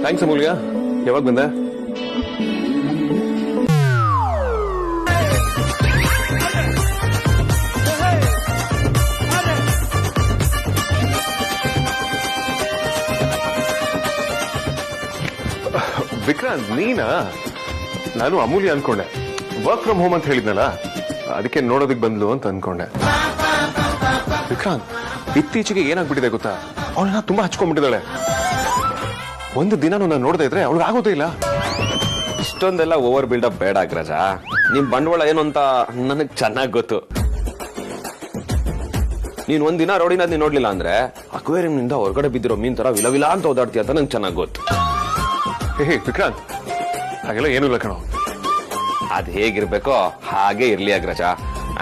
Thanks ಅಮೂಲ್ಯ. ಯಾವಾಗ ಬಂದೆ? ವಿಕ್ರಾಂತ್ ನೀನಾ? ನಾನು ಅಮೂಲ್ಯ ಅನ್ಕೊಂಡೆ. ವರ್ಕ್ ಫ್ರಮ್ ಹೋಮ್ ಅಂತ ಹೇಳಿದ್ನಲ್ಲ, ಅದಕ್ಕೆ ನೋಡೋದಕ್ಕೆ ಬಂದ್ಲು ಅಂತ ಅನ್ಕೊಂಡೆ. ವಿಕ್ರಾಂತ್, ಇತ್ತೀಚೆಗೆ ಏನಾಗ್ಬಿಟ್ಟಿದೆ ಗೊತ್ತಾ? ಅವಳನ್ನ ತುಂಬಾ ಹಚ್ಕೊಂಡ್ಬಿಟ್ಟಿದ್ದಾಳೆ. ಒಂದು ದಿನ ನಾನು ನೋಡದೇ ಇದ್ರೆ ಅವಳಿಗೆ ಆಗೋದೇ ಇಲ್ಲ. ಇಷ್ಟೊಂದೆಲ್ಲ ಓವರ್ ಬಿಲ್ಡಪ್ ಬೇಡ ಅಗ್ರಜ. ನಿಮ್ ಬಂಡವಾಳ ಏನು ಅಂತ ನನಗ್ ಚೆನ್ನಾಗ್ ಗೊತ್ತು. ನೀನ್ ಒಂದಿನ ರೋಡಿನ ನೀನ್ ನೋಡ್ಲಿಲ್ಲ ಅಂದ್ರೆ ಅಕ್ವೇರಿಯಂ ನಿಂದ ಹೊರಗಡೆ ಬಿದ್ದಿರೋ ಮೀನ್ ತರ ವಿಲವಿಲ ಅಂತ ಓದಾಡ್ತೀಯ ಅಂತ ನಂಗೆ ಚೆನ್ನಾಗ್ ಗೊತ್ತು. ಹೇ ವಿಕ್ರಾಂತ್, ಹಾಗೆಲ್ಲ ಏನೂ ಇಲ್ಲ ಕಣೋ. ಅದ್ ಹೇಗಿರ್ಬೇಕೋ ಹಾಗೆ ಇರ್ಲಿ ಅಗ್ರಜ.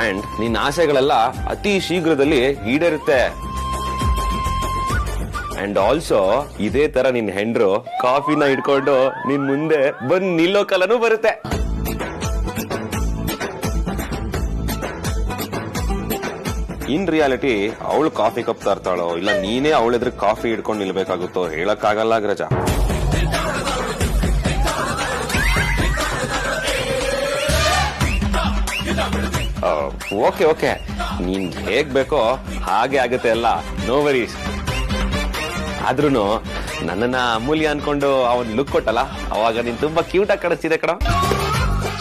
ಅಂಡ್ ನಿನ್ ಆಸೆಗಳೆಲ್ಲ ಅತಿ ಶೀಘ್ರದಲ್ಲಿ ಈಡೇರುತ್ತೆ. ಅಂಡ್ ಆಲ್ಸೋ ಇದೇ ತರ ನಿನ್ ಹೆಂಡ್ರು ಕಾಫಿನ ಇಟ್ಕೊಂಡು ನಿನ್ ಮುಂದೆ ಬಂದ್ ನಿಲ್ಲೋ ಕಾಲನೂ ಬರುತ್ತೆ. ಇನ್ ರಿಯಾಲಿಟಿ ಅವಳು ಕಾಫಿ ಕಪ್ ತರ್ತಾಳೋ ಇಲ್ಲ ನೀನೇ ಅವಳೆದ್ರ ಕಾಫಿ ಇಟ್ಕೊಂಡು ನಿಲ್ಬೇಕಾಗುತ್ತೋ ಹೇಳಕ್ಕಾಗಲ್ಲ ಅಗ್ರಜ. ಓಕೆ ಓಕೆ, ನೀನ್ ಹೇಗ್ ಬೇಕೋ ಹಾಗೆ ಆಗುತ್ತೆ ಅಲ್ಲ, ನೋ ವರೀಸ್. ಆದ್ರೂನು ನನ್ನನ್ನ ಅಮೂಲ್ಯ ಅನ್ಕೊಂಡು ಅವನ್ ಲುಕ್ ಕೊಟ್ಟಲ್ಲ, ಅವಾಗ ನೀನ್ ತುಂಬಾ ಕ್ಯೂಟ್ ಆಗಿ ಕಾಣಿಸ್ತಿದೆ ಕಣ.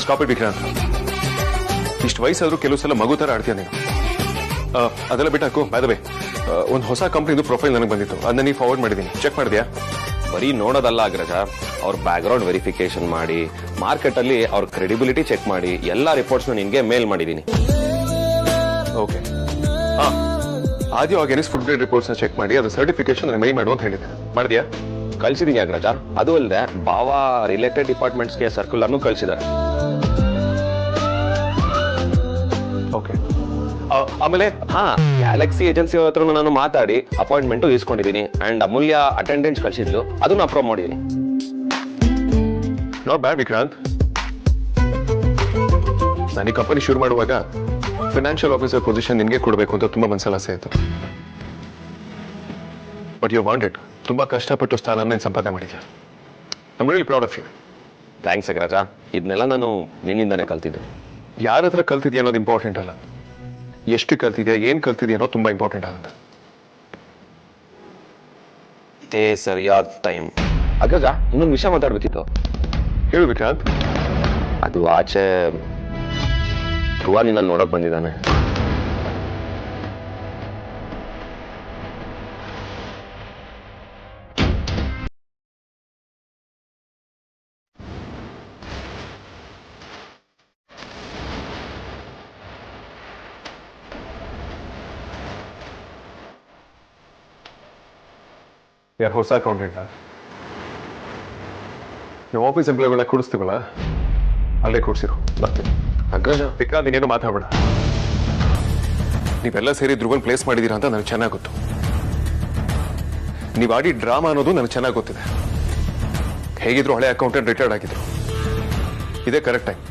Stop it Vikrant. ಇಷ್ಟು ವಯಸ್ಸಾದ್ರೂ ಕೆಲವು ಸಲ ಮಗು ತರ ಆಡ್ತೀಯ ನೀನು. ಅದೆಲ್ಲ ಬಿಟ್ಟಾಕು. ಬೈ ದ ವೇ, ಒಂದು ಹೊಸ ಕಂಪ್ನಿದು ಪ್ರೊಫೈಲ್ ನನಗೆ ಬಂದಿತ್ತು, ಅದನ್ನ ನೀವು ಫಾರ್ವರ್ಡ್ ಮಾಡಿದ್ದೀನಿ. ಚೆಕ್ ಮಾಡಿದ್ಯಾ? ಬರೀ ನೋಡೋದಲ್ಲ ಅಗ್ರಜ, ಅವ್ರ ಬ್ಯಾಕ್ ಗ್ರೌಂಡ್ ವೆರಿಫಿಕೇಶನ್ ಮಾಡಿ ಮಾರ್ಕೆಟ್ ಅಲ್ಲಿ ಅವ್ರ ಕ್ರೆಡಿಬಿಲಿಟಿ ಚೆಕ್ ಮಾಡಿ ಎಲ್ಲಾ ರಿಪೋರ್ಟ್ಸ್ ನಿನ್ಗೆ ಮೇಲ್ ಮಾಡಿದೀನಿ. ಓಕೆ. ಆದ್ಯೋ organics food grade reports check ಮಾಡಿ ಅದು ಸರ್ಟಿಫಿಕೇಶನ್ ಮೇಲ್ ಮಾಡು ಅಂತ ಹೇಳಿದೆ. ಮಾಡಿದ್ಯಾ? ಕಳ್ಸಿದೀನಿ ಅಗ್ರಜ. ಅದು ಅಲ್ಲದೆ ಬಾವಾ ರಿಲೇಟೆಡ್ ಡಿಪಾರ್ಟ್ಮೆಂಟ್ಸ್ಗೆ ಸರ್ಕ್ಯುಲರ್ನು ಕಳ್ಸಿದ್ದಾರೆ. ಓಕೆ. ಆಮೇಲೆ ಗ್ಯಾಲಕ್ಸಿ ಏಜೆನ್ಸಿ ಹತ್ರ ನಾನು ಮಾತಾಡಿ ಅಪಾಯಿಂಟ್ಮೆಂಟ್ ಇಸ್ಕೊಂಡಿದ್ದೀನಿ. ಅಂಡ್ ಅಮೂಲ್ಯ ಅಟೆಂಡೆನ್ಸ್ ಕಳ್ಸಿದ್ಲು, ಅದನ್ನ ಅಪ್ರೂವ್ ಮಾಡಿದೀನಿ. Not bad Vikrant. ನಾನು ಈ ಕಂಪನಿ ಶುರು ಮಾಡುವಾಗ ಫೈನಾನ್ಷಿಯಲ್ ಆಫೀಸರ್ ಪೊಸಿಷನ್ ನಿನ್ಗೆ ಕೊಡಬೇಕು ಅಂತ ತುಂಬಾ ಮನಸ್ಸಲ್ಲಿ ಆಸೆ ಇತ್ತು. But you wanted. ತುಂಬಾ ಕಷ್ಟಪಟ್ಟು ಸ್ಥಾನನ ಸಂಪಾದನೆ ಮಾಡಿದ್ಯಾ. I am really proud of you. Thanks ಅಗ್ರಜ. ಇದನ್ನೆಲ್ಲ ನಾನು ನಿನ್ನಿಂದಾನೇ ಕಲ್ತಿದ್ದೆ. ಯಾರ ಹತ್ರ ಕಲ್ತಿದ್ಯಾ ಅನ್ನೋದು ಇಂಪಾರ್ಟೆಂಟ್ ಅಲ್ಲ, ಎಷ್ಟು ಕಲ್ತಿದ್ಯಾ, ಏನ್ ಕಲ್ತಿದ್ಯಾ ಅನ್ನೋದು ತುಂಬಾ ಇಂಪಾರ್ಟೆಂಟ್ ಆಗುತ್ತೆ. ಇದೇ ಸರಿಯಾದ ಟೈಮ್. ಅಗ್ರಜ, ಇನ್ನೊಂದು ವಿಷಯ ಮಾತಾಡ್ಬೇಕಿತ್ತು. ಹೇಳು ವಿಕ್ರಾಂತ್. ಅದು ಆಚೆ ಧ್ರುವ ನಿನ್ನ ನೋಡಕ್ ಬಂದಿದ್ದಾನೆ. ಯಾರು ಹೊಸ ಅಕೌಂಟೆಂಟ್? ನೀವು ಆಫೀಸ್ ಎಂಪ್ಲಾಯ್ಗಳನ್ನ ಕೂಡಿಸ್ತೀವಲ್ಲ, ಅಲ್ಲೇ ಕೂಡಿಸಿರು. ಬರ್ತೀನಿ. ಅಗ್ರಜ, ವಿಕ್ರಾಂತ್, ನೀನೇನು ಮಾತಾಡಬೇಡ. ನೀವೆಲ್ಲ ಸೇರಿ ಧ್ರುವನ್ ಪ್ಲೇಸ್ ಮಾಡಿದೀರಾ ಅಂತ ನನಗೆ ಚೆನ್ನಾಗಿ ಗೊತ್ತು. ನೀವು ಆಡಿ ಡ್ರಾಮಾ ಅನ್ನೋದು ನನಗೆ ಚೆನ್ನಾಗಿ ಗೊತ್ತಿದೆ. ಹೇಗಿದ್ರು ಹಳೆ ಅಕೌಂಟೆಂಟ್ ರಿಟೈರ್ಡ್ ಆಗಿದ್ರು. ಇದೇ ಕರೆಕ್ಟ್ ಟೈಮ್.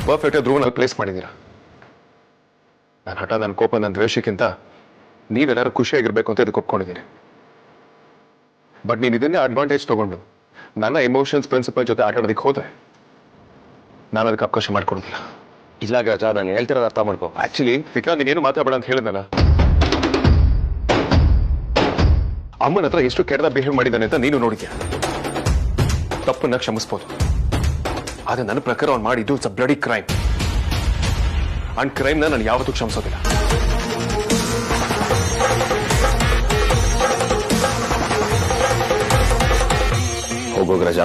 ಪರ್ಫೆಕ್ಟ್ ಧ್ರುವನ್ ಅಲ್ಲಿ ಪ್ಲೇಸ್ ಮಾಡಿದ್ದೀರಾ. ನನ್ನ ಹಠ, ನನ್ನ ಕೋಪ, ನನ್ನ ದ್ವೇಷಕ್ಕಿಂತ ನೀವೆಲ್ಲರೂ ಖುಷಿಯಾಗಿರ್ಬೇಕು ಅಂತ ಇದಕ್ಕೆ ಒಪ್ಕೊಂಡಿದ್ದೀನಿ. ಬಟ್ ನೀನು ಇದನ್ನೇ ಅಡ್ವಾಂಟೇಜ್ ತಗೊಂಡು ನನ್ನ ಎಮೋಷನ್ಸ್ ಪ್ರಿನ್ಸಿಪಲ್ ಜೊತೆ ಆಟ ಆಡೋದಕ್ಕೆ ಹೋದ್ರೆ ನಾನು ಅದಕ್ಕೆ ಅವಕಾಶ ಮಾಡ್ಕೊಡೋದಿಲ್ಲ. ಇಲ್ಲ ಅಗ್ರಜ, ನಾನು ಹೇಳ್ತಿರೋದು ಅರ್ಥ ಮಾಡ್ಕೋ. ಆಕ್ಚುಲಿ ವಿಕ್ರಾಂತ್, ನೀನೇನು ಮಾತಾಡಬೇಡ ಅಂತ ಹೇಳಿದ್ನಲ್ಲ. ಅಮ್ಮನ ಹತ್ರ ಎಷ್ಟು ಕೆಟ್ಟದ ಬಿಹೇವ್ ಮಾಡಿದ್ದಾನೆ ಅಂತ ನೀನು ನೋಡಿದ್ಯಾ. ತಪ್ಪನ್ನ ಕ್ಷಮಿಸ್ಬೋದು, ಆದ್ರೆ ನನ್ನ ಪ್ರಕಾರ ಅವ್ನು ಮಾಡಿದ್ದು it's a bloody crime. And ಕ್ರೈಮ್ನ ನಾನು ಯಾವತ್ತೂ ಕ್ಷಮಿಸೋದಿಲ್ಲ. ಹೋಗು ಅಗ್ರಜ,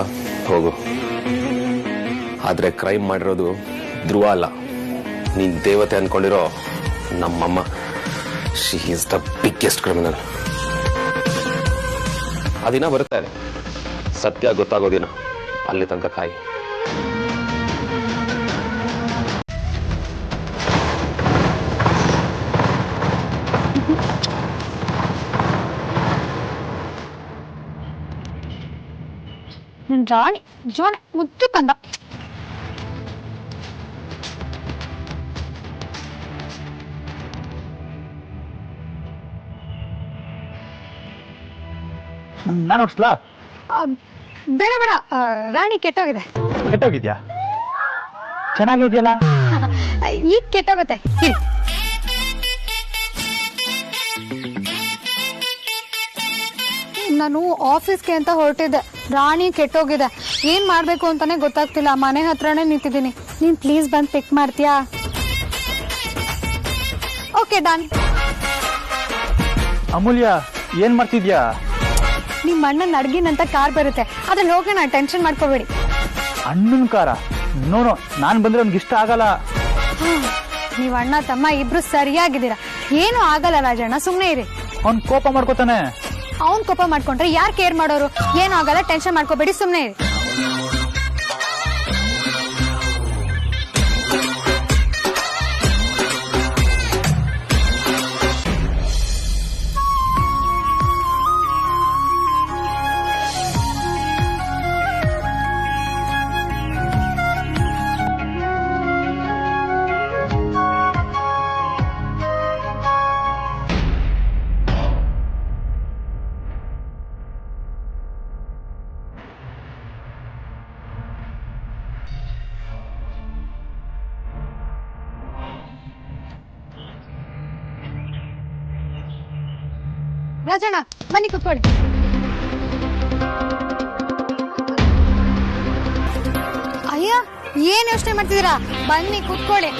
ಹೋಗು. ಆದ್ರೆ ಕ್ರೈಮ್ ಮಾಡಿರೋದು ಧ್ರುವ ಅಲ್ಲ, ನೀನ್ ದೇವತೆ ಅನ್ಕೊಂಡಿರೋ ನಮ್ಮಮ್ಮ. She is the biggest criminal. ಆ ದಿನ ಬರುತ್ತೆ, ಸತ್ಯ ಗೊತ್ತಾಗೋ ದಿನ. ಅಲ್ಲಿ ತನಕ ಕಾಯಿ. ರಾಣಿ ಜಾನ್ ಮುದ್ದು ಕಂದ. ನಾನು ನೋಡ್ಸ್ಲಾ? ಬೇಡ ಬೇಡ, ರಾಣಿ ಕೆಟ್ಟೋಗಿದೆ. ಕೆಟ್ಟೋಗಿದ್ಯಾ? ಚೆನ್ನಾಗಿದ್ಯಲ್ಲ. ಈಗ ಕೆಟ್ಟೋಗುತ್ತೆ. ನಾನು ಆಫೀಸ್ಗೆ ಅಂತ ಹೊರಟಿದ್ದೆ, ರಾಣಿ ಕೆಟ್ಟೋಗಿದೆ. ಏನ್ ಮಾಡ್ಬೇಕು ಅಂತಾನೆ ಗೊತ್ತಾಗ್ತಿಲ್ಲ. ಮನೆ ಹತ್ರನೇ ನಿಂತಿದ್ದೀನಿ. ನೀನ್ ಪ್ಲೀಸ್ ಬಂದ್ ಪಿಕ್ ಮಾಡ್ತೀಯಾ? Okay done. ಅಮೂಲ್ಯ, ಏನ್ ಮಾಡ್ತಿದ್ಯಾ? ನಿಮ್ ಅಣ್ಣನ್ ಅಡ್ಗಿನಂತ ಕಾರ್ ಬರುತ್ತೆ, ಅದ್ರಲ್ಲಿ ಹೋಗೋಣ, ಟೆನ್ಷನ್ ಮಾಡ್ಕೋಬೇಡಿ. ಅಣ್ಣನ ಕಾರ? ನೋನು, ನಾನ್ ಬಂದ್ರೆ ಅವ್ನಿಗೆ ಇಷ್ಟ ಆಗಲ್ಲ. ನೀವ್ ಅಣ್ಣ ತಮ್ಮ ಇಬ್ರು ಸರಿಯಾಗಿದ್ದೀರಾ, ಏನು ಆಗಲ್ಲ ರಾಜಣ್ಣ, ಸುಮ್ನೆ ಇರಿ. ಅವ್ನ್ ಕೋಪ ಮಾಡ್ಕೋತಾನೆ. ಅವ್ನ್ ಕೋಪ ಮಾಡ್ಕೊಂಡ್ರೆ ಯಾರ್ ಕೇರ್ ಮಾಡೋರು? ಏನು ಆಗಲ್ಲ, ಟೆನ್ಷನ್ ಮಾಡ್ಕೋಬೇಡಿ, ಸುಮ್ನೆ ಇರಿ. ರಾಜಣ್ಣ ಬನ್ನಿ ಕುತ್ಕೊಳ್ಳಿ. ಅಯ್ಯ, ಏನ್ ಯೋಚನೆ ಮಾಡ್ತಿದ್ದೀರಾ? ಬನ್ನಿ ಕುತ್ಕೊಳ್ಳಿ.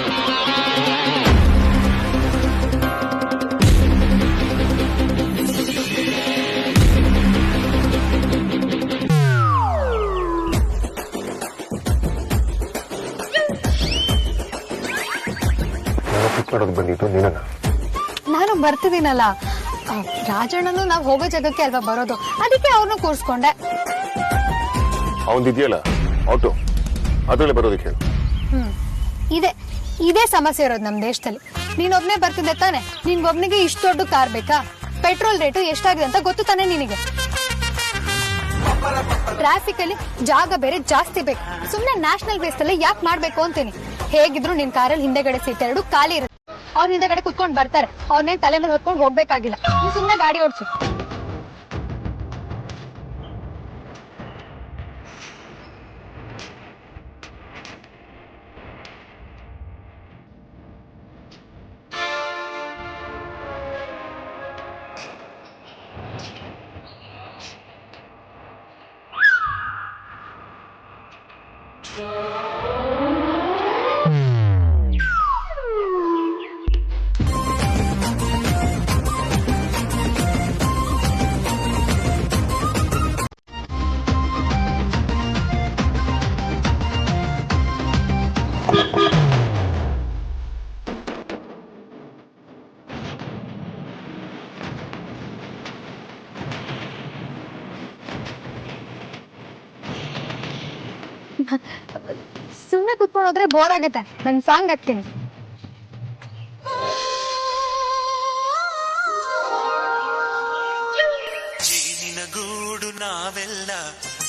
ಬಂದಿದ್ದು ನೀನ? ನಾನು ಬರ್ತಿದ್ದೀನಲ್ಲ, ರಾಜಣ್ಣನು ನಾವ್ ಹೋಗೋ ಜಾಗಕ್ಕೆ ಅಲ್ವಾ ಬರೋದು, ಅದಕ್ಕೆ ಅವ್ರನ್ನ ಕೂರ್ಸ್ಕೊಂಡೆ. ಅವನ್ದಿದೆಯಲ್ಲ ಆಟೋ, ಅದ್ರಲ್ಲೇ ಬರೋದಕ್ಕೆ ಹೇಳು. ಇದೇ ಸಮಸ್ಯೆ ಇರೋದು ನಮ್ ದೇಶದಲ್ಲಿ. ನೀನೊಬ್ನೇ ಬರ್ತಿದ್ದೆ ತಾನೆ, ನಿನ್ಗೊಬ್ನಿಗೆ ಇಷ್ಟು ದೊಡ್ಡ ಕಾರ್ ಬೇಕಾ? ಪೆಟ್ರೋಲ್ ರೇಟು ಎಷ್ಟಾಗಿದೆ ಅಂತ ಗೊತ್ತು ತಾನೆ ನಿನಗೆ. ಟ್ರಾಫಿಕ್ ಅಲ್ಲಿ ಜಾಗ ಬೇರೆ ಜಾಸ್ತಿ ಬೇಕು. ಸುಮ್ನೆ ನ್ಯಾಷನಲ್ ಬೇಸ್ ಅಲ್ಲಿ ಯಾಕೆ ಮಾಡ್ಬೇಕು ಅಂತೀನಿ. ಹೇಗಿದ್ರು ನಿನ್ ಕಾರಲ್ಲಿ ಹಿಂದೆಗಡೆ ಸೀಟ್ 2 ಖಾಲಿ ಇರುತ್ತೆ, ಅವ್ರ ಹಿಂದೆಗಡೆ ಕುತ್ಕೊಂಡ್ ಬರ್ತಾರೆ. ಅವ್ರನ್ನೇನ್ ತಲೆ ಮೇಲೆ ಹೊತ್ಕೊಂಡು ಹೋಗ್ಬೇಕಾಗಿಲ್ಲ. ನೀನ್ ಸುಮ್ನೆ ಗಾಡಿ ಓಡಿಸು. ಸುಮ್ನೆ ಕುತ್ಕೊಂಡು ಹೋದ್ರೆ ಬೋರ್ ಆಗತ್ತೆ. ನನ್ ಸಾಂಗ್ ಹಾಕ್ತೀನಿ. ಜೇನಿನ ಗೂಡು ನಾವೆಲ್ಲ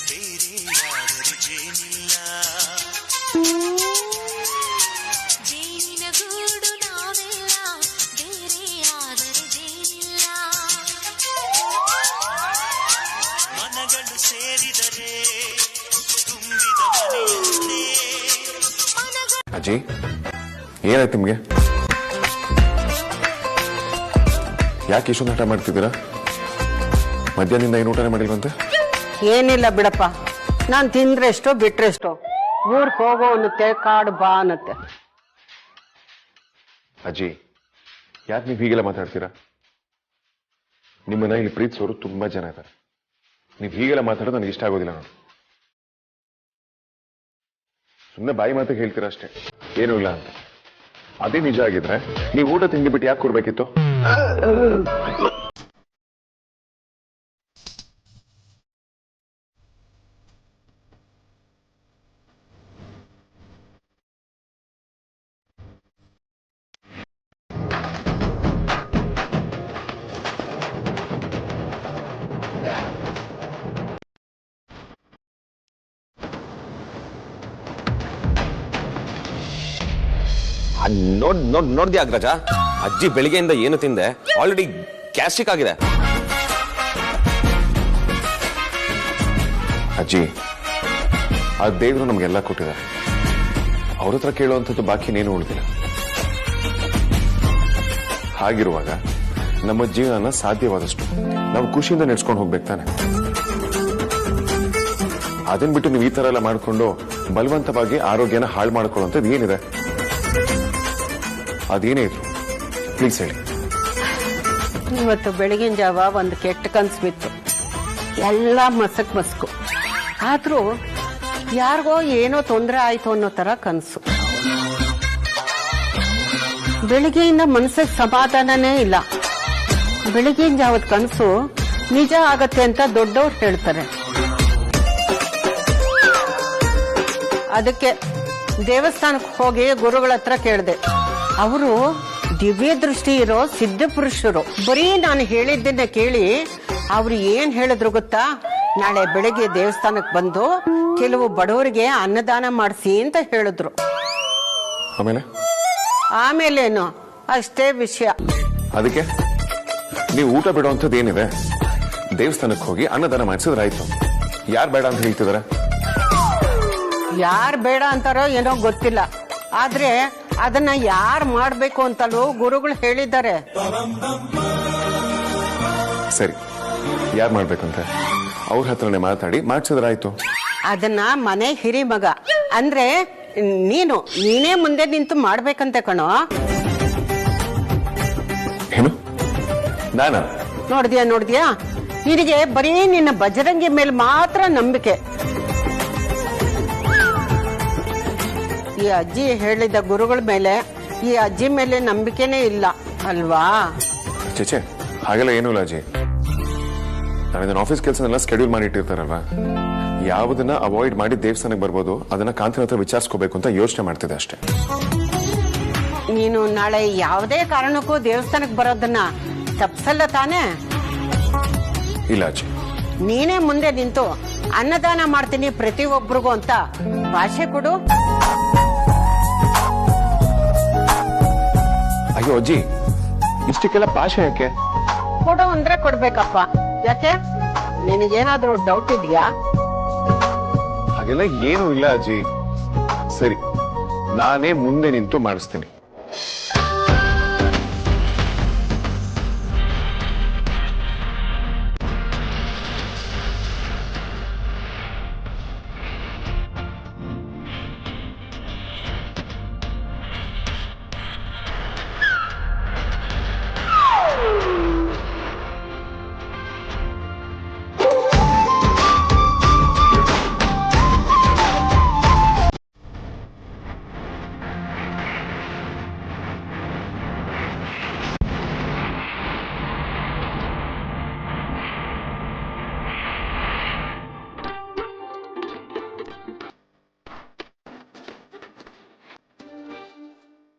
ಬೇರೆಯಾದರೆ ಜೇನಿಲ್ಲ. ಜೇನಿನ ಗೂಡು ನಾವೆಲ್ಲ ಬೇರೆಯಾದರೆ ಜೇನಿಲ್ಲ. ಮನಗಳು ಸೇರಿದರೆ ತುಂಬಿದ ಮನೆಯಂತೆ. ಅಜ್ಜಿ, ಏನಾಯ್ತು ನಿಮ್ಗೆ? ಯಾಕೆ ಇಷ್ಟೊಂದು ಹಠ ಮಾಡ್ತಿದ್ದೀರಾ? ಮಧ್ಯಾಹ್ನದಿಂದ ಏನು ಊಟನೇ ಮಾಡಿಲ್ವಂತೆ? ಏನಿಲ್ಲ ಬಿಡಪ್ಪ, ನಾನ್ ತಿಂದ್ರೆಷ್ಟೋ ಬಿಟ್ರೆಷ್ಟೋ. ಊರ್ಗ್ ಹೋಗೋ ಅನ್ನತ್ತೆ, ಕಾಡು ಬಾ ಅನ್ನತ್ತೆ. ಅಜ್ಜಿ, ಯಾಕೆ ನೀವು ಹೀಗೆಲ್ಲ ಮಾತಾಡ್ತೀರಾ? ನಿಮ್ಮನ್ನ ಇಲ್ಲಿ ಪ್ರೀತಿಸೋರು ತುಂಬಾ ಜನ ಇದ್ದಾರೆ. ನೀವು ಹೀಗೆಲ್ಲ ಮಾತಾಡೋದು ನನಗೆ ಇಷ್ಟ ಆಗೋದಿಲ್ಲ. ನೋಡಿ, ಸುಮ್ಮನೆ ಬಾಯಿ ಮಾತಿಗೆ ಹೇಳ್ತೀರಾ ಅಷ್ಟೇ, ಏನೂ ಇಲ್ಲ ಅಂತ. ಅದೇ ನಿಜ ಆಗಿದ್ರೆ ನೀವು ಊಟ ತಿಂಡಿ ಬಿಟ್ಟು ಯಾಕೆ ಕೊಡ್ಬೇಕಿತ್ತು? ನೋಡ್ದ್ಯಾ ಅಗ್ರಜ, ಅಜ್ಜಿ ಬೆಳಿಗ್ಗೆಯಿಂದ ಏನು ತಿಂದೆ, ಆಲ್ರೆಡಿ ಗ್ಯಾಸ್ಟ್ರಿಕ್ ಆಗಿದೆ. ಅಜ್ಜಿ ಆ ದೇವರು ನಮಗೆಲ್ಲ ಕೊಟ್ಟಿದ್ದಾರೆ. ಅವ್ರ ಹತ್ರ ಕೇಳುವಂಥದ್ದು ಬಾಕಿ ಇನ್ನೇನು ಉಳಿದಿಲ್ಲ. ಹಾಗಿರುವಾಗ ನಮ್ಮ ಜೀವನ ಸಾಧ್ಯವಾದಷ್ಟು ನಾವು ಖುಷಿಯಿಂದ ನಡೆಸ್ಕೊಂಡು ಹೋಗ್ಬೇಕು ತಾನೆ. ಅದನ್ನ ಬಿಟ್ಟು ನೀವು ಈ ತರ ಎಲ್ಲ ಮಾಡಿಕೊಂಡು ಬಲವಂತವಾಗಿ ಆರೋಗ್ಯನ ಹಾಳು ಮಾಡ್ಕೊಳ್ಳುವಂಥದ್ದು ಏನಿದೆ? ಅದೇನೇ ಇದ್ರು ಪ್ಲೀಸ್ ಹೇಳಿ. ಇವತ್ತು ಬೆಳಗಿನ ಜಾವ ಒಂದು ಕೆಟ್ಟ ಕನ್ಸು ಬಿತ್ತು. ಎಲ್ಲ ಮಸ್ಕು ಆದ್ರೂ ಯಾರಿಗೋ ಏನೋ ತೊಂದರೆ ಆಯ್ತು ಅನ್ನೋ ತರ ಕನ್ಸು. ಬೆಳಿಗ್ಗೆಯಿಂದ ಮನಸ್ಸಿಗೆ ಸಮಾಧಾನನೇ ಇಲ್ಲ. ಬೆಳಿಗ್ಗಿನ ಜಾವದ ಕನಸು ನಿಜ ಆಗತ್ತೆ ಅಂತ ದೊಡ್ಡವ್ರು ಹೇಳ್ತಾರೆ. ಅದಕ್ಕೆ ದೇವಸ್ಥಾನಕ್ಕೆ ಹೋಗಿ ಗುರುಗಳ ಹತ್ರ ಕೇಳಿದೆ. ಅವರು ದಿವ್ಯ ದೃಷ್ಟಿ ಇರೋ ಸಿದ್ಧ ಪುರುಷರು. ಬರೀ ನಾನು ಹೇಳಿದ್ದನ್ನ ಕೇಳಿ ಅವ್ರು ಏನ್ ಹೇಳಿದ್ರು ಗೊತ್ತಾ? ನಾಳೆ ಬೆಳಗ್ಗೆ ದೇವಸ್ಥಾನಕ್ಕೆ ಬಂದು ಕೆಲವು ಬಡವರಿಗೆ ಅನ್ನದಾನ ಮಾಡಿಸಿ ಅಂತ ಹೇಳಿದ್ರು. ಆಮೇಲೇನು ಅಷ್ಟೇ ವಿಷಯ. ಅದಕ್ಕೆ ನೀವು ಊಟ ಬಿಡುವಂಥದ್ದು ಏನಿದೆ? ದೇವಸ್ಥಾನಕ್ಕೆ ಹೋಗಿ ಅನ್ನದಾನ ಮಾಡಿಸಿದ್ರಾಯ್ತು. ಯಾರು ಬೇಡ ಅಂತ ಹೇಳ್ತಿದಾರೆ? ಯಾರು ಬೇಡ ಅಂತಾರೋ ಏನೋ ಗೊತ್ತಿಲ್ಲ. ಆದ್ರೆ ಅದನ್ನ ಯಾರು ಮಾಡ್ಬೇಕು ಅಂತಲೂ ಗುರುಗಳು ಹೇಳಿದ್ದಾರೆ. ಸರಿ, ಯಾರು ಮಾಡ್ಬೇಕಂತ ಅವ್ರ ಹತ್ರನೇ ಮಾತಾಡಿ ಮಾಡಿಸಿದ್ರಾಯ್ತು. ಅದನ್ನ ಮನೆ ಹಿರಿ ಮಗ ಅಂದ್ರೆ ನೀನೇ ಮುಂದೆ ನಿಂತು ಮಾಡ್ಬೇಕಂತೆ ಕಣೋ. ಏನು ನಾನಾ? ನೋಡ್ದ್ಯಾ ನಿನಗೆ ಬರೀ ನಿನ್ನ ಬಜರಂಗಿ ಮೇಲೆ ಮಾತ್ರ ನಂಬಿಕೆ. ಈ ಅಜ್ಜಿ ಹೇಳಿದ ಗುರುಗಳ ಮೇಲೆ ಈ ಅಜ್ಜಿ ಮೇಲೆ ನಂಬಿಕೆನೇ ಇಲ್ಲ ಅಲ್ವಾ? ಚೇಚೆ, ಹಾಗೆಲ್ಲ ಏನೂ ಇಲ್ಲ ಅಜ್ಜಿ. ನಾವಿದನ್ನ ಆಫೀಸ್ ಕೆಲಸನೆಲ್ಲ ಸ್ಕೆಡ್ಯೂಲ್ ಮಾಡಿ ಇಟ್ಟಿರ್ತಾರಲ್ವಾ, ಯಾವುದನ್ನ ಅವಾಯ್ಡ್ ಮಾಡಿ ದೇವಸ್ಥಾನಕ್ಕೆ ಬರ್ಬೋದು ಅದನ್ನ ಕಾಂತನ ಹತ್ರ ವಿಚಾರಿಸ್ಕೋಬೇಕು ಅಂತ ಯೋಚನೆ ಮಾಡ್ತಿದ್ದೆ ಅಷ್ಟೇ. ನೀನು ನಾಳೆ ಯಾವುದೇ ಕಾರಣಕ್ಕೂ ದೇವಸ್ಥಾನಕ್ಕೆ ಬರೋದನ್ನ ತಪ್ಸಲ್ಲ ತಾನೇ? ಇಲ್ಲ ಅಜ್ಜಿ. ನೀನೇ ಮುಂದೆ ನಿಂತು ಅನ್ನದಾನ ಮಾಡ್ತೀನಿ ಪ್ರತಿಯೊಬ್ಬರಿಗೂ ಅಂತ ಭಾಷೆ ಕೊಡು. ಅಯ್ಯೋ ಅಜ್ಜಿ, ಇಷ್ಟಕ್ಕೆಲ್ಲ ಭಾಷೆ ಯಾಕೆ? ಕೊಡು ಅಂದ್ರೆ ಕೊಡ್ಬೇಕಪ್ಪ. ಯಾಕೆ ನಿನಗೇನಾದ್ರೂ ಡೌಟ್ ಇದೆಯಾ? ಹಾಗೆಲ್ಲ ಏನೂ ಇಲ್ಲ ಅಜ್ಜಿ. ಸರಿ, ನಾನೇ ಮುಂದೆ ನಿಂತು ಮಾಡಿಸ್ತೀನಿ.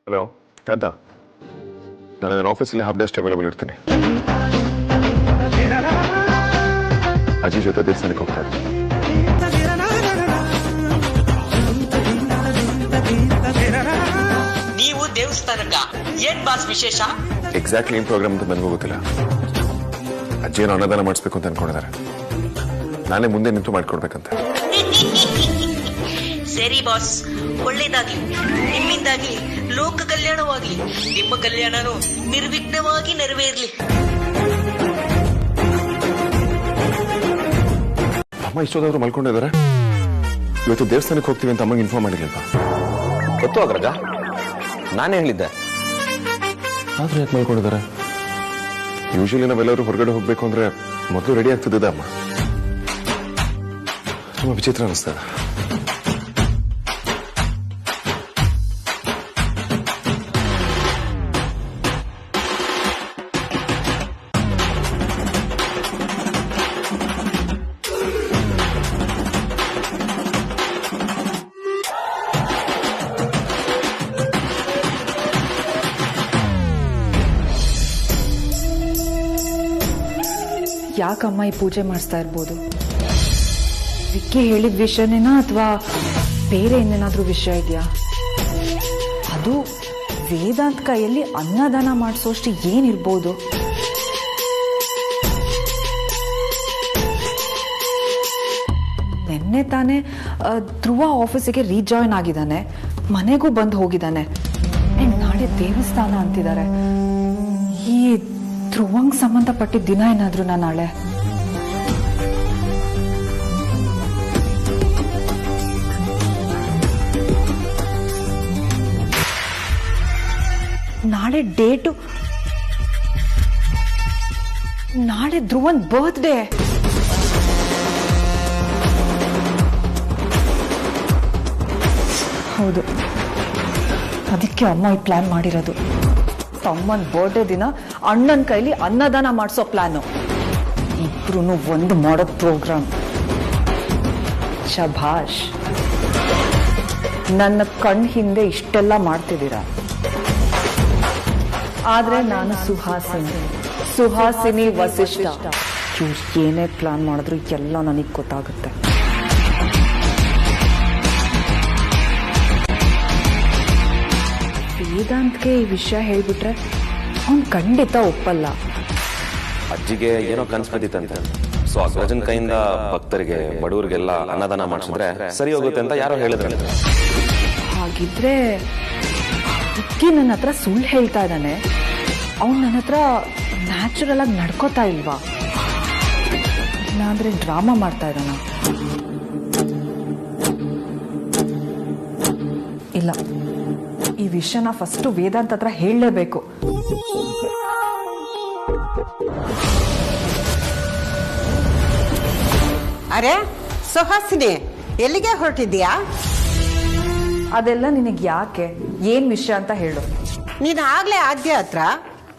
ಹಲೋ ಕಾಂತ, ನಾನು ನನ್ನ ಆಫೀಸಲ್ಲಿ ಹಾಫ್ ಡೇ ಅಷ್ಟೇ ಅವೈಲೇಬಲ್ ಇರ್ತೀನಿ. ಅಜ್ಜಿ ಜೊತೆ ದೇವಸ್ಥಾನಕ್ಕೆ ಹೋಗ್ತಾ ಇದ್ದೀನಿ. ನೀವು ದೇವಸ್ಥಾನಕ್ಕ ಏನ್ ಬಾಸ್ ವಿಶೇಷ? ಎಕ್ಸಾಕ್ಟ್ಲಿ ಏನ್ ಪ್ರೋಗ್ರಾಮ್ ಅಂತ ನನಗೂ ಗೊತ್ತಿಲ್ಲ. ಅಜ್ಜಿ ಏನೋ ಅನ್ನದಾನ ಮಾಡಿಸ್ಬೇಕು ಅಂತ ಅನ್ಕೊಂಡಿದ್ದಾರೆ. ನಾನೇ ಮುಂದೆ ನಿಂತು ಮಾಡ್ಕೊಡ್ಬೇಕಂತ. ಸರಿ ಬಾಸ್, ಒಳ್ಳೇದಾಗ್ಲಿ. ನಿಮ್ಮಿಂದಾಗಿ ಲೋಕ ಕಲ್ಯಾಣವಾಗ್ಲಿ. ನಿಮ್ಮ ಕಲ್ಯಾಣನು ನಿರ್ವಿಘ್ನವಾಗಿ ನೆರವೇರ್ಲಿ. ಅಮ್ಮ ಇಷ್ಟೊತ್ತಾದ್ರೂ ಮಲ್ಕೊಂಡಿದ್ದಾರೆ. ಇವತ್ತು ದೇವಸ್ಥಾನಕ್ಕೆ ಹೋಗ್ತೀವಿ ಅಂತ ಅಮ್ಮಗೆ ಇನ್ಫಾರ್ಮ್ ಮಾಡಿರ್ಲಿಲ್ವಾ? ಗೊತ್ತು ಅಗ್ರಜ, ನಾನೇ ಹೇಳಿದ್ದೆ. ಆದ್ರೆ ಯಾಕೆ ಮಲ್ಕೊಂಡಿದ್ದಾರೆ? ಯೂಶಲಿ ನಾವೆಲ್ಲರೂ ಹೊರಗಡೆ ಹೋಗ್ಬೇಕು ಅಂದ್ರೆ ಮೊದಲು ರೆಡಿ ಆಗ್ತಿದ್ದ ಅಮ್ಮ. ತುಂಬಾ ವಿಚಿತ್ರ ಅನಿಸ್ತದೆ. ಯಾಕಮ್ಮ ಈ ಪೂಜೆ ಮಾಡಿಸ್ತಾ ಇರ್ಬೋದು? ವಿಕ್ಕಿ ಹೇಳಿದ ವಿಷಯನೇನಾ ಅಥವಾ ಬೇರೆ ಇನ್ನೇನಾದ್ರೂ ವಿಷಯ ಇದೆಯಾ? ಅದು ವೇದಾಂತ್ ಕೈಯಲ್ಲಿ ಅನ್ನದಾನ ಮಾಡಿಸೋಷ್ಟು ಏನಿರ್ಬೋದು? ಮೊನ್ನೆ ತಾನೇ ಧ್ರುವ ಆಫೀಸಿಗೆ ರೀಜಾಯ್ನ್ ಆಗಿದ್ದಾನೆ, ಮನೆಗೂ ಬಂದು ಹೋಗಿದ್ದಾನೆ. ನಾಳೆ ದೇವಸ್ಥಾನ ಅಂತಿದ್ದಾರೆ. ಈ ಧ್ರುವಂಗ್ ಸಂಬಂಧಪಟ್ಟಿದ್ದ ದಿನ ಏನಾದ್ರು ನಾಳೆ? ನಾಳೆ ಡೇಟು, ನಾಳೆ ಧ್ರುವನ್ ಬರ್ತ್ಡೇ. ಹೌದು, ಅದಕ್ಕೆ ಅಮ್ಮ ಈ ಪ್ಲಾನ್ ಮಾಡಿರೋದು. ತಮ್ಮನ ಬರ್ಡೇ ದಿನ ಅಣ್ಣನ ಕೈಲಿ ಅನ್ನದಾನ ಮಾಡಿಸೋ ಪ್ಲಾನು. ಇಬ್ರು ಒಂದು ಮಾಡೋ ಪ್ರೋಗ್ರಾಮ್. ಶಭಾಷ್, ನನ್ನ ಕಣ್ ಹಿಂದೆ ಇಷ್ಟೆಲ್ಲ ಮಾಡ್ತಿದ್ದೀರಾ. ಆದ್ರೆ ನಾನು ಸುಹಾಸಿನಿ ವಸಿಷ್ಠ. ಇವ್ರು ಏನೇ ಪ್ಲಾನ್ ಮಾಡಿದ್ರು ಎಲ್ಲ ನನಗೆ ಗೊತ್ತಾಗುತ್ತೆ. ವೇದಾಂತ್ಗೆ ಈ ವಿಷಯ ಹೇಳ್ಬಿಟ್ರೆ ಅವ್ನು ಖಂಡಿತ ಒಪ್ಪಲ್ಲ. ಅಜ್ಜಿಗೆ ಏನೋ ಕನ್ಸು ಬಂದಿತ್ತಂತೆ. ಸೊ ಅಗ್ರಜನ್ ಕೈಯಿಂದ ಭಕ್ತರಿಗೆ ಬಡವರಿಗೆಲ್ಲ ಅನ್ನದಾನ ಮಾಡಿಸಿದ್ರೆ ಸರಿ ಹೋಗುತ್ತೆ ಅಂತ ಯಾರೋ ಹೇಳಿದ್ರಂತೆ. ಹಾಗಿದ್ರೆ ವಿಕ್ಕಿ ನನ್ನ ಹತ್ರ ಸುಳ್ಳು ಹೇಳ್ತಾ ಇದ್ದಾನೆ. ಅವ್ನು ನನ್ನ ಹತ್ರ ನ್ಯಾಚುರಲ್ ಆಗಿ ನಡ್ಕೋತಾ ಇಲ್ವಾ? ಇಲ್ಲಾಂದ್ರೆ ಡ್ರಾಮಾ ಮಾಡ್ತಾ ಇದ್ದಾನ? ಇಲ್ಲ, ಈ ವಿಷಯನ ಫಸ್ಟ್ ವೇದಾಂತ್ ಹತ್ರ ಹೇಳಲೇಬೇಕು. ಅರೆ ಸುಹಾಸಿನಿ, ಎಲ್ಲಿಗೆ ಹೊರಟಿದ್ಯಾ? ಅದೆಲ್ಲ ನಿನಗೆ ಯಾಕೆ, ಏನ್ ವಿಷಯ ಅಂತ ಹೇಳು. ನೀನು ಆಗ್ಲೇ ಆದ್ಯ ಹತ್ರ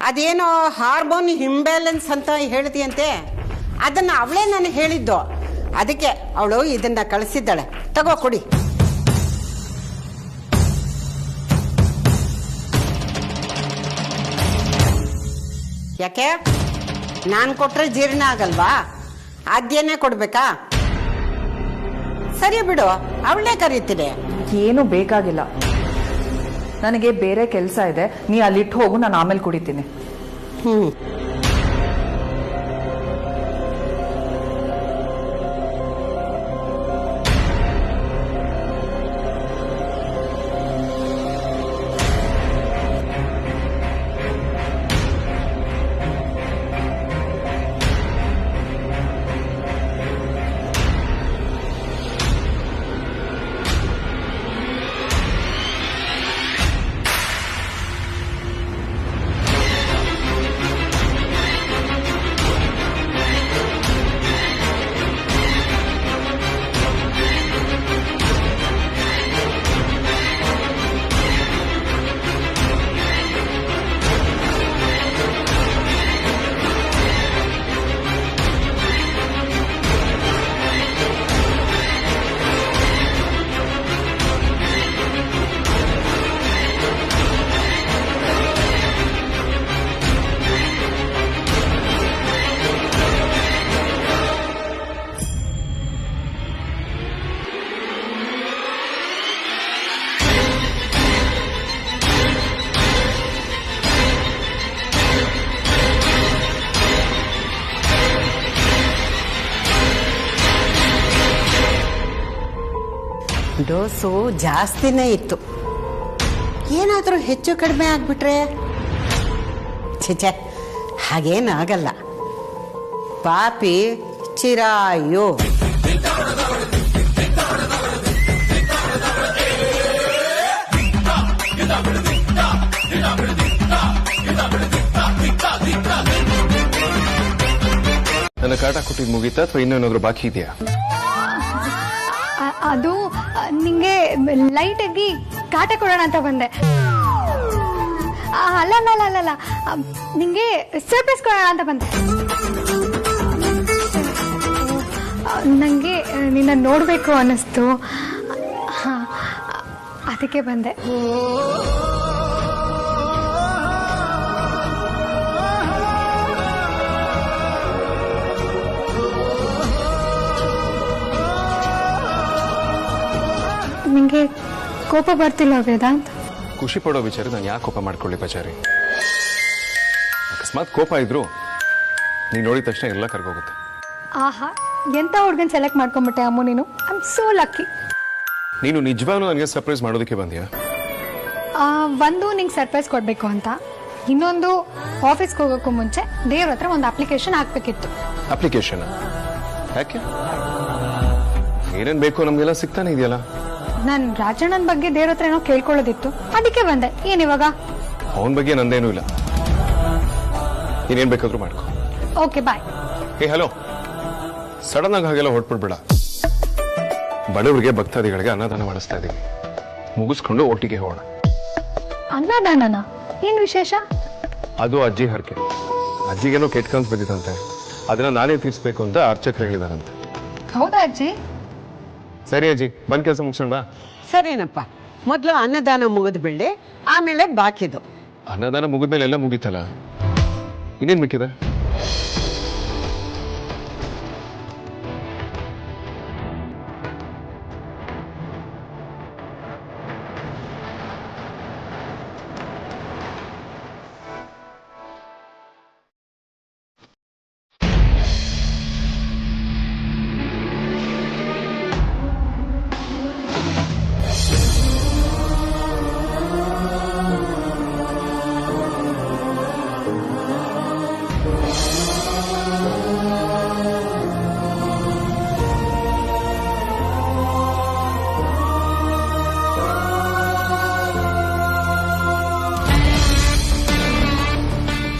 ಅದೇನೋ ಹಾರ್ಮೋನ್ ಇಂಬ್ಯಾಲೆನ್ಸ್ ಅಂತ ಹೇಳ್ತೀಯಂತೆ, ಅದನ್ನ ಅವಳೇ ನನಗೆ ಹೇಳಿದ್ದು. ಅದಕ್ಕೆ ಅವಳು ಇದನ್ನ ಕಳಿಸಿದ್ದಾಳೆ. ತಗೋ ಕೊಡಿ. ಯಾಕೆ ನಾನು ಕೊಟ್ರೆ ಜೀರ್ಣ ಆಗಲ್ವಾ? ಆದ್ಯನೇ ಕೊಡ್ಬೇಕಾ? ಸರಿ ಬಿಡು, ಅವಳೇ ಕರೀತೀನಿ. ಏನು ಬೇಕಾಗಿಲ್ಲ, ನನಗೆ ಬೇರೆ ಕೆಲಸ ಇದೆ. ನೀ ಅಲ್ಲಿಟ್ಟು ಹೋಗು, ನಾನು ಆಮೇಲೆ ಕುಡಿತೀನಿ. ಡೋಸು ಜಾಸ್ತಿನೇ ಇತ್ತು. ಏನಾದರೂ ಹೆಚ್ಚು ಕಡಿಮೆ ಆಗ್ಬಿಟ್ರೆ? ಛೆ, ಹಾಗೇನಾಗಲ್ಲ. ಪಾಪಿ ಚಿರಾಯು. ನನ್ನ ಕಾಟ ಕೊಟ್ಟಿದ್ದು ಮುಗೀತಾ ಅಥವಾ ಇನ್ನೇನಾದ್ರೂ ಬಾಕಿ ಇದೆಯಾ? ಅದು ನಿಂಗೆ ಲೈಟ್ ಆಗಿ ಕಾಟ ಕೊಡೋಣ ಅಂತ ಬಂದೆ. ಅಲ್ಲ, ನಿಂಗೆ ಸರ್ಪ್ರೈಸ್ ಕೊಡೋಣ ಅಂತ ಬಂದೆ. ನಂಗೆ ನಿನ್ನ ನೋಡ್ಬೇಕು ಅನ್ನಿಸ್ತು, ಅದಕ್ಕೆ ಬಂದೆ. ನಿಂಗೆ ಕೋಪ ಬರ್ತಿಲ್ಲ ವೇದಾಂತ್? ಖುಷಿ ಪಡೋ ವಿಚಾರ ನಾನು ಯಾಕೆ ಕೋಪ ಮಾಡ್ಕೊಳ್ಳಿ ಪಚಾರಿ? ಅಕಸ್ಮಾತ್ ಕೋಪ ಇದ್ರು ನೀನು ನೋಡಿದ ತಕ್ಷಣ ಎಲ್ಲ ಕರ್ಗೋಗುತ್ತೆ. ಆಹಾ, ಎಂತ ಹುಡ್ಗನ್ ಸೆಲೆಕ್ಟ್ ಮಾಡ್ಕೊಂಡ್ಬಿಟ್ಟೆ ಅಮ್ಮು ನೀನು. I am so lucky. ನೀನು ನಿಜವಾಗ್ಲೂ ನನಗೆ ಸರ್ಪ್ರೈಸ್ ಮಾಡೋದಕ್ಕೆ ಬಂದ್ಯಾ? ಒಂದು ನಿಂಗೆ ಸರ್ಪ್ರೈಸ್ ಕೊಡಬೇಕು ಅಂತ, ಇನ್ನೊಂದು ಆಫೀಸ್ಗೆ ಹೋಗೋಕ್ಕೂ ಮುಂಚೆ ದೇವ್ರ ಹತ್ರ ಒಂದು ಅಪ್ಲಿಕೇಶನ್ ಹಾಕ್ಬೇಕಿತ್ತು. ಅಪ್ಲಿಕೇಶನ್ ಯಾಕೆ? ಏನೇನ್ ಬೇಕು ನಮ್ಗೆಲ್ಲ ಸಿಗ್ತಾನೆ ಇದೆಯಲ್ಲ. ನಾನು ರಾಜಣ್ಣನ ಬಗ್ಗೆ ದೇವ್ರ ಹತ್ರ ಏನೋ ಕೇಳ್ಕೊಳ್ಳೋದಿತ್ತು, ಅದಕ್ಕೆ ಬಂದೆ. ಏನಿವಾಗ? ಅವನ ಬಗ್ಗೆ ನಂದೇನೂ ಇಲ್ಲ, ನೀನೇನ್ ಬೇಕಾದ್ರೂ ಮಾಡ್ಕೊ. Okay bye. Hey hello, sudden ಆಗಿ ಹಾಗೆಲ್ಲ ಹೊರಟ್ಬಿಡ್ಬೇಡ. ಬಡವರಿಗೆ ಭಕ್ತಾದಿಗಳಿಗೆ ಅನ್ನದಾನ ಮಾಡಿಸ್ತಾ ಇದೀವಿ, ಮುಗಿಸ್ಕೊಂಡು ಒಟ್ಟಿಗೆ ಹೋಗೋಣ. ಅನ್ನದಾನನ? ಏನ್ ವಿಶೇಷ? ಅದು ಅಜ್ಜಿ ಹರಕೆ. ಅಜ್ಜಿಗೇನೋ ಕೆಟ್ಟ ಕನ್ಸ್ ಬಂದಿತ್ತಂತೆ, ಅದನ್ನ ನಾನೇ ತೀರ್ಸ್ಬೇಕು ಅಂತ ಅರ್ಚಕರು ಹೇಳಿದಾರಂತೆ. ಹೌದಾ ಅಜ್ಜಿ? ಸರಿ ಅಜ್ಜಿ, ಬಂದ್ ಕೆಲಸ ಮುಗಿಸೋಣ ಬಾ. ಸರಿನಪ್ಪ, ಮೊದಲು ಅನ್ನದಾನ ಮುಗಿದು ಬಿಡಿ, ಆಮೇಲೆ ಬಾಕಿದು. ಅನ್ನದಾನ ಮುಗಿದ್ಮೇಲೆ ಎಲ್ಲ ಮುಗೀತಲ್ಲ, ಇನ್ನೇನ್ ಮಿಕ್ಕಿದೆ?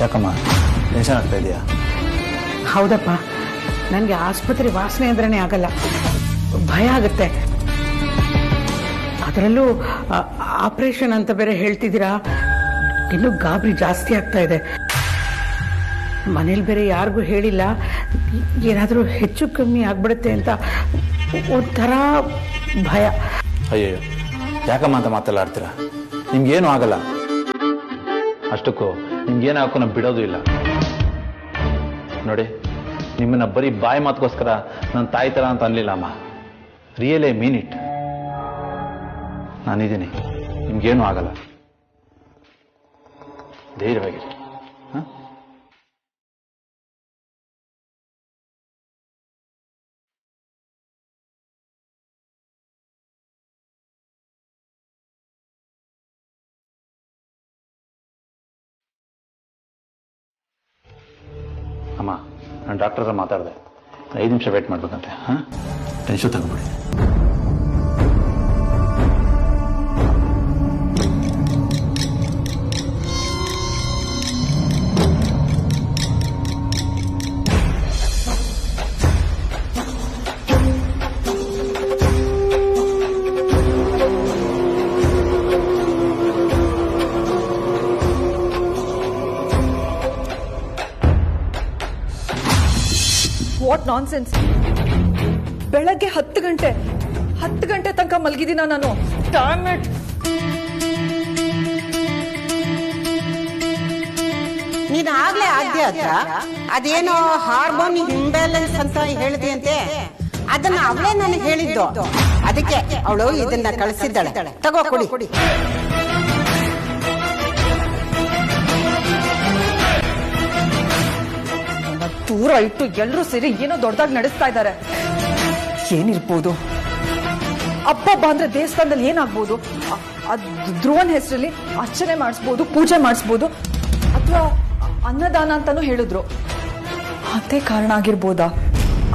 ಯಾಕಮ್ಮ ಟೆನ್ಷನ್ ಆಗ್ತಾ ಇದೆಯಾ? ಹೌದಪ್ಪ, ನನಗೆ ಆಸ್ಪತ್ರೆ ವಾಸನೆ ಅಂದ್ರೇ ಆಗಲ್ಲ, ಭಯ ಆಗುತ್ತೆ. ಅದರಲ್ಲೂ ಆಪರೇಷನ್ ಅಂತ ಬೇರೆ ಹೇಳ್ತಿದ್ದೀರಾ, ಇನ್ನೂ ಗಾಬರಿ ಜಾಸ್ತಿ ಆಗ್ತಾ ಇದೆ. ಮನೇಲಿ ಬೇರೆ ಯಾರಿಗೂ ಹೇಳಿಲ್ಲ, ಏನಾದರೂ ಹೆಚ್ಚು ಕಮ್ಮಿ ಆಗ್ಬಿಡುತ್ತೆ ಅಂತ ಒಂಥರ ಭಯ. ಅಯ್ಯಯ್ಯೋ, ಯಾಕಮ್ಮ ಅಂತ ಮಾತಾಡ್ತೀರಾ? ನಿಮ್ಗೇನು ಆಗಲ್ಲ. ಅಷ್ಟಕ್ಕೂ ನಿಮ್ಗೇನು ಹಾಕೋ ನಾವು ಬಿಡೋದು ಇಲ್ಲ ನೋಡಿ. ನಿಮ್ಮನ್ನ ಬರೀ ಬಾಯಿ ಮಾತುಗೋಸ್ಕರ ನನ್ನ ತಾಯಿ ಥರ ಅಂತ ಅನ್ಲಿಲ್ಲ ಅಮ್ಮ. Real I mean it. ನಾನಿದ್ದೀನಿ, ನಿಮ್ಗೇನು ಆಗಲ್ಲ, ಧೈರ್ಯವಾಗಿರಿ. ಹಾಂ, ಅಮ್ಮ ನಾನು ಡಾಕ್ಟರ್ ಹತ್ರ ಮಾತಾಡಿದೆ, 5 ನಿಮಿಷ ವೇಟ್ ಮಾಡ್ಬೇಕಂತೆ. ಹಾಂ, ಟೆನ್ಷನ್ ತಗೊಂಬಿಡಿ. What nonsense! ಬೆಳಗ್ಗೆ 10 ಗಂಟೆ ತನಕ ಮಲಗಿದ್ದೀನ ನಾನು. Dam it! ನೀನ್ ಆಗ್ಲೇ ಆದ್ಯ ಹತ್ರ ಅದೇನೋ ಹಾರ್ಮೋನ್ ಇಂಬ್ಯಾಲೆನ್ಸ್ ಅಂತ ಹೇಳಿದೆಯಂತೆ, ಅದನ್ನ ಅವಳೇ ನನಗೆ ಹೇಳಿದ್ದು. ಅದಕ್ಕೆ ಅವಳು ಇದನ್ನ ಕಳಿಸಿದ್ದಾಳೆ. ತಗೋ ಕೊಡಿ. ದೂರ ಇಟ್ಟು ಎಲ್ಲರೂ ಸೇರಿ ಏನೋ ದೊಡ್ಡದಾಗಿ ನಡೆಸ್ತಾ ಇದ್ದಾರೆ. ಏನಿರ್ಬೋದು? ಅಬ್ಬಬ್ಬ ಅಂದ್ರೆ ದೇವಸ್ಥಾನದಲ್ಲಿ ಏನಾಗ್ಬೋದು? ಧ್ರುವನ್ ಹೆಸರಲ್ಲಿ ಅರ್ಚನೆ ಮಾಡಿಸ್ಬೋದು, ಪೂಜೆ ಮಾಡಿಸ್ಬೋದು, ಅಥವಾ ಅನ್ನದಾನ ಅಂತಾನು ಹೇಳಿದ್ರು. ಅದೇ ಕಾರಣ ಆಗಿರ್ಬೋದಾ?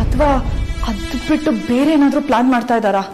ಅಥವಾ ಅದು ಬಿಟ್ಟು ಬೇರೆ ಏನಾದ್ರೂ ಪ್ಲಾನ್ ಮಾಡ್ತಾ ಇದ್ದಾರಾ?